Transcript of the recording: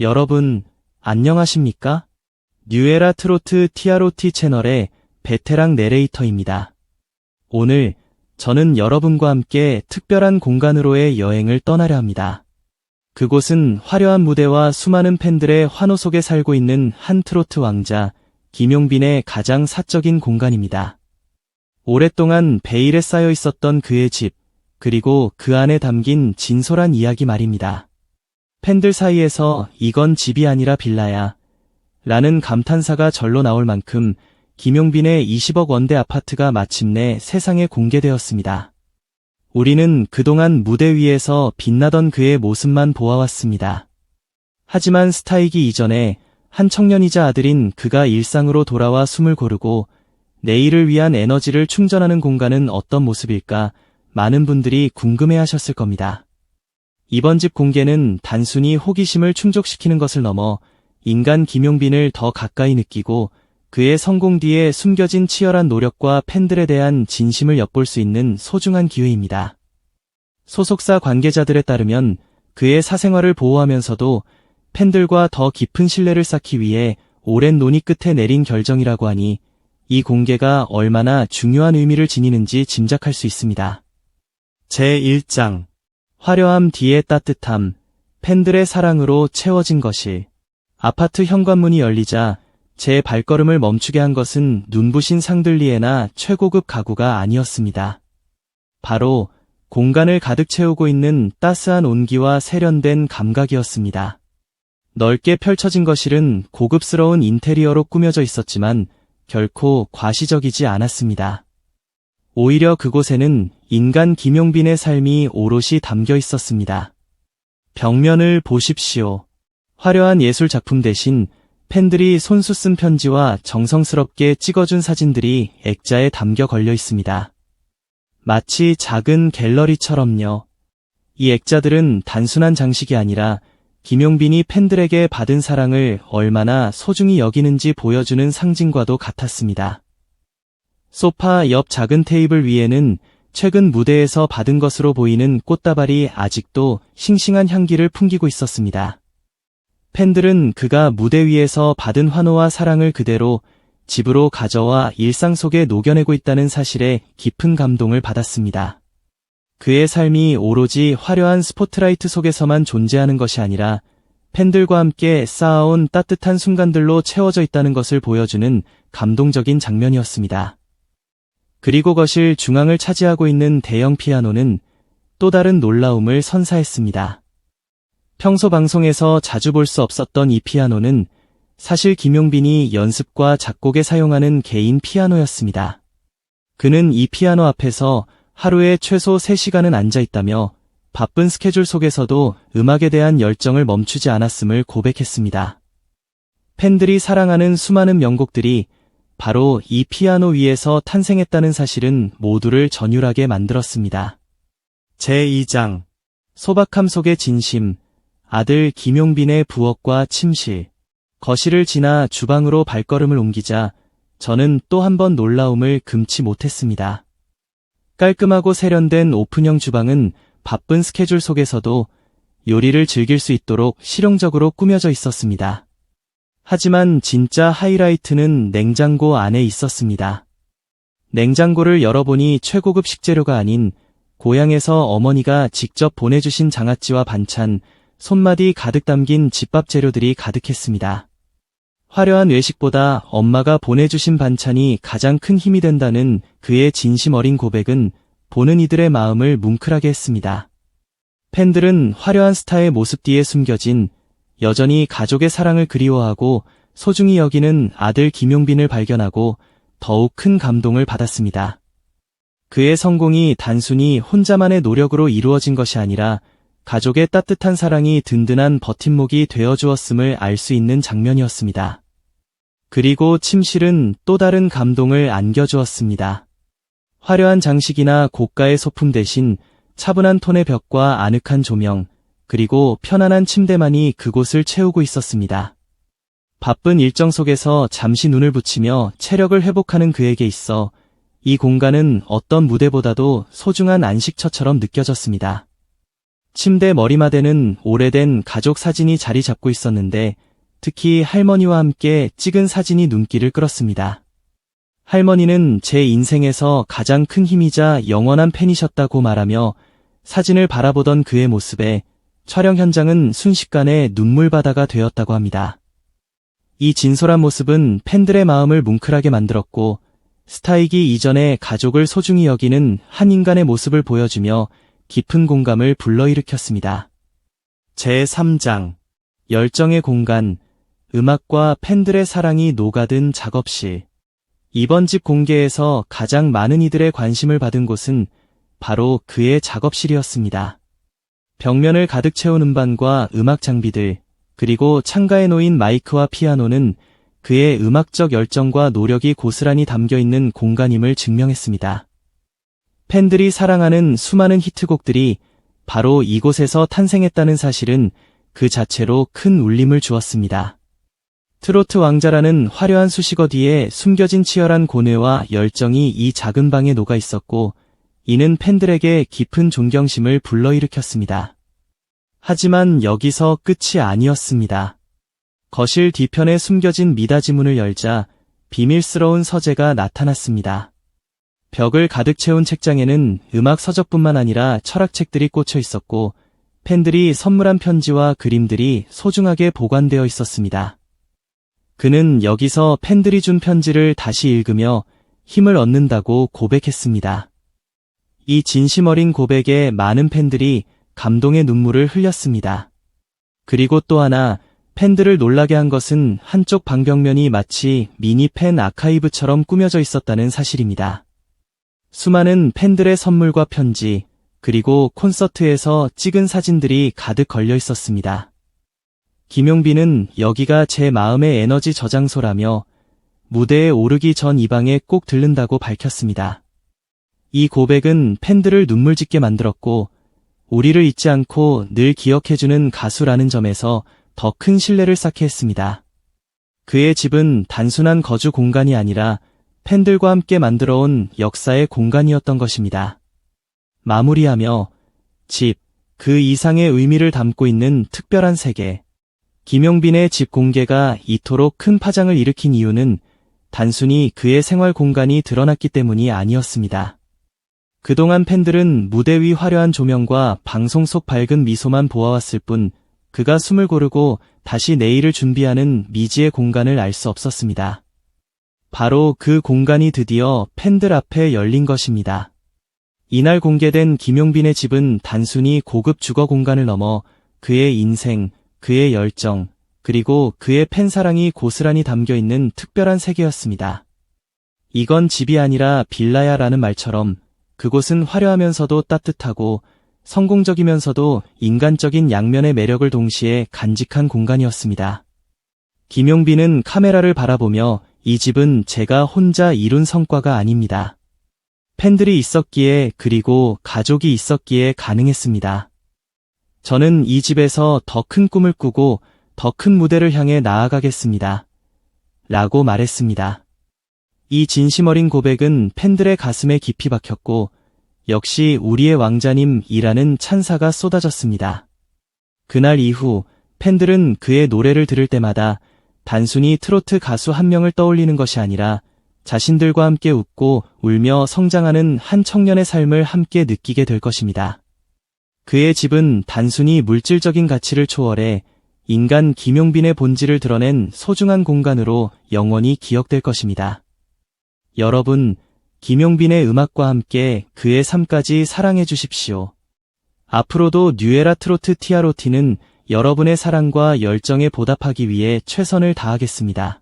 여러분, 안녕하십니까? 뉴에라 트로트 TROT 채널의 베테랑 내레이터입니다. 오늘 저는 여러분과 함께 특별한 공간으로의 여행을 떠나려 합니다. 그곳은 화려한 무대와 수많은 팬들의 환호 속에 살고 있는 한 트로트 왕자, 김용빈의 가장 사적인 공간입니다. 오랫동안 베일에 쌓여 있었던 그의 집, 그리고 그 안에 담긴 진솔한 이야기 말입니다. 팬들 사이에서 이건 집이 아니라 빌라야 라는 감탄사가 절로 나올 만큼 김용빈의 20억 원대 아파트가 마침내 세상에 공개되었습니다. 우리는 그동안 무대 위에서 빛나던 그의 모습만 보아왔습니다. 하지만 스타이기 이전에 한 청년이자 아들인 그가 일상으로 돌아와 숨을 고르고 내일을 위한 에너지를 충전하는 공간은 어떤 모습일까 많은 분들이 궁금해하셨을 겁니다. 이번 집 공개는 단순히 호기심을 충족시키는 것을 넘어 인간 김용빈을 더 가까이 느끼고 그의 성공 뒤에 숨겨진 치열한 노력과 팬들에 대한 진심을 엿볼 수 있는 소중한 기회입니다. 소속사 관계자들에 따르면 그의 사생활을 보호하면서도 팬들과 더 깊은 신뢰를 쌓기 위해 오랜 논의 끝에 내린 결정이라고 하니 이 공개가 얼마나 중요한 의미를 지니는지 짐작할 수 있습니다. 제1장 화려함 뒤의 따뜻함, 팬들의 사랑으로 채워진 거실. 아파트 현관문이 열리자 제 발걸음을 멈추게 한 것은 눈부신 샹들리에나 최고급 가구가 아니었습니다. 바로 공간을 가득 채우고 있는 따스한 온기와 세련된 감각이었습니다. 넓게 펼쳐진 거실은 고급스러운 인테리어로 꾸며져 있었지만 결코 과시적이지 않았습니다. 오히려 그곳에는 인간 김용빈의 삶이 오롯이 담겨 있었습니다. 벽면을 보십시오. 화려한 예술 작품 대신 팬들이 손수 쓴 편지와 정성스럽게 찍어준 사진들이 액자에 담겨 걸려 있습니다. 마치 작은 갤러리처럼요. 이 액자들은 단순한 장식이 아니라 김용빈이 팬들에게 받은 사랑을 얼마나 소중히 여기는지 보여주는 상징과도 같았습니다. 소파 옆 작은 테이블 위에는 최근 무대에서 받은 것으로 보이는 꽃다발이 아직도 싱싱한 향기를 풍기고 있었습니다. 팬들은 그가 무대 위에서 받은 환호와 사랑을 그대로 집으로 가져와 일상 속에 녹여내고 있다는 사실에 깊은 감동을 받았습니다. 그의 삶이 오로지 화려한 스포트라이트 속에서만 존재하는 것이 아니라 팬들과 함께 쌓아온 따뜻한 순간들로 채워져 있다는 것을 보여주는 감동적인 장면이었습니다. 그리고 거실 중앙을 차지하고 있는 대형 피아노는 또 다른 놀라움을 선사했습니다. 평소 방송에서 자주 볼 수 없었던 이 피아노는 사실 김용빈이 연습과 작곡에 사용하는 개인 피아노였습니다. 그는 이 피아노 앞에서 하루에 최소 3시간은 앉아 있다며 바쁜 스케줄 속에서도 음악에 대한 열정을 멈추지 않았음을 고백했습니다. 팬들이 사랑하는 수많은 명곡들이 바로 이 피아노 위에서 탄생했다는 사실은 모두를 전율하게 만들었습니다. 제2장 소박함 속의 진심, 아들 김용빈의 부엌과 침실. 거실을 지나 주방으로 발걸음을 옮기자 저는 또 한 번 놀라움을 금치 못했습니다. 깔끔하고 세련된 오픈형 주방은 바쁜 스케줄 속에서도 요리를 즐길 수 있도록 실용적으로 꾸며져 있었습니다. 하지만 진짜 하이라이트는 냉장고 안에 있었습니다. 냉장고를 열어보니 최고급 식재료가 아닌 고향에서 어머니가 직접 보내주신 장아찌와 반찬, 손맛이 가득 담긴 집밥 재료들이 가득했습니다. 화려한 외식보다 엄마가 보내주신 반찬이 가장 큰 힘이 된다는 그의 진심 어린 고백은 보는 이들의 마음을 뭉클하게 했습니다. 팬들은 화려한 스타의 모습 뒤에 숨겨진 여전히 가족의 사랑을 그리워하고 소중히 여기는 아들 김용빈을 발견하고 더욱 큰 감동을 받았습니다. 그의 성공이 단순히 혼자만의 노력으로 이루어진 것이 아니라 가족의 따뜻한 사랑이 든든한 버팀목이 되어주었음을 알 수 있는 장면이었습니다. 그리고 침실은 또 다른 감동을 안겨주었습니다. 화려한 장식이나 고가의 소품 대신 차분한 톤의 벽과 아늑한 조명, 그리고 편안한 침대만이 그곳을 채우고 있었습니다. 바쁜 일정 속에서 잠시 눈을 붙이며 체력을 회복하는 그에게 있어 이 공간은 어떤 무대보다도 소중한 안식처처럼 느껴졌습니다. 침대 머리맡에는 오래된 가족 사진이 자리 잡고 있었는데 특히 할머니와 함께 찍은 사진이 눈길을 끌었습니다. 할머니는 제 인생에서 가장 큰 힘이자 영원한 팬이셨다고 말하며 사진을 바라보던 그의 모습에 촬영 현장은 순식간에 눈물바다가 되었다고 합니다. 이 진솔한 모습은 팬들의 마음을 뭉클하게 만들었고 스타이기 이전에 가족을 소중히 여기는 한 인간의 모습을 보여주며 깊은 공감을 불러일으켰습니다. 제3장 열정의 공간, 음악과 팬들의 사랑이 녹아든 작업실. 이번 집 공개에서 가장 많은 이들의 관심을 받은 곳은 바로 그의 작업실이었습니다. 벽면을 가득 채운 음반과 음악 장비들, 그리고 창가에 놓인 마이크와 피아노는 그의 음악적 열정과 노력이 고스란히 담겨있는 공간임을 증명했습니다. 팬들이 사랑하는 수많은 히트곡들이 바로 이곳에서 탄생했다는 사실은 그 자체로 큰 울림을 주었습니다. 트로트 왕자라는 화려한 수식어 뒤에 숨겨진 치열한 고뇌와 열정이 이 작은 방에 녹아 있었고, 이는 팬들에게 깊은 존경심을 불러일으켰습니다. 하지만 여기서 끝이 아니었습니다. 거실 뒤편에 숨겨진 미닫이 문을 열자 비밀스러운 서재가 나타났습니다. 벽을 가득 채운 책장에는 음악 서적뿐만 아니라 철학책들이 꽂혀 있었고, 팬들이 선물한 편지와 그림들이 소중하게 보관되어 있었습니다. 그는 여기서 팬들이 준 편지를 다시 읽으며 힘을 얻는다고 고백했습니다. 이 진심 어린 고백에 많은 팬들이 감동의 눈물을 흘렸습니다. 그리고 또 하나, 팬들을 놀라게 한 것은 한쪽 방벽면이 마치 미니 팬 아카이브처럼 꾸며져 있었다는 사실입니다. 수많은 팬들의 선물과 편지, 그리고 콘서트에서 찍은 사진들이 가득 걸려 있었습니다. 김용빈은 여기가 제 마음의 에너지 저장소라며 무대에 오르기 전 이 방에 꼭 들른다고 밝혔습니다. 이 고백은 팬들을 눈물 짓게 만들었고, 우리를 잊지 않고 늘 기억해주는 가수라는 점에서 더 큰 신뢰를 쌓게 했습니다. 그의 집은 단순한 거주 공간이 아니라 팬들과 함께 만들어온 역사의 공간이었던 것입니다. 마무리하며 집, 그 이상의 의미를 담고 있는 특별한 세계. 김용빈의 집 공개가 이토록 큰 파장을 일으킨 이유는 단순히 그의 생활 공간이 드러났기 때문이 아니었습니다. 그동안 팬들은 무대 위 화려한 조명과 방송 속 밝은 미소만 보아왔을 뿐, 그가 숨을 고르고 다시 내일을 준비하는 미지의 공간을 알 수 없었습니다. 바로 그 공간이 드디어 팬들 앞에 열린 것입니다. 이날 공개된 김용빈의 집은 단순히 고급 주거 공간을 넘어 그의 인생, 그의 열정, 그리고 그의 팬사랑이 고스란히 담겨있는 특별한 세계였습니다. 이건 집이 아니라 빌라야 라는 말처럼 그곳은 화려하면서도 따뜻하고 성공적이면서도 인간적인 양면의 매력을 동시에 간직한 공간이었습니다. 김용빈은 카메라를 바라보며 이 집은 제가 혼자 이룬 성과가 아닙니다. 팬들이 있었기에 그리고 가족이 있었기에 가능했습니다. 저는 이 집에서 더 큰 꿈을 꾸고 더 큰 무대를 향해 나아가겠습니다. 라고 말했습니다. 이 진심 어린 고백은 팬들의 가슴에 깊이 박혔고 역시 우리의 왕자님이라는 찬사가 쏟아졌습니다. 그날 이후 팬들은 그의 노래를 들을 때마다 단순히 트로트 가수 한 명을 떠올리는 것이 아니라 자신들과 함께 웃고 울며 성장하는 한 청년의 삶을 함께 느끼게 될 것입니다. 그의 집은 단순히 물질적인 가치를 초월해 인간 김용빈의 본질을 드러낸 소중한 공간으로 영원히 기억될 것입니다. 여러분, 김용빈의 음악과 함께 그의 삶까지 사랑해 주십시오. 앞으로도 뉴에라 트로트 TROT는 여러분의 사랑과 열정에 보답하기 위해 최선을 다하겠습니다.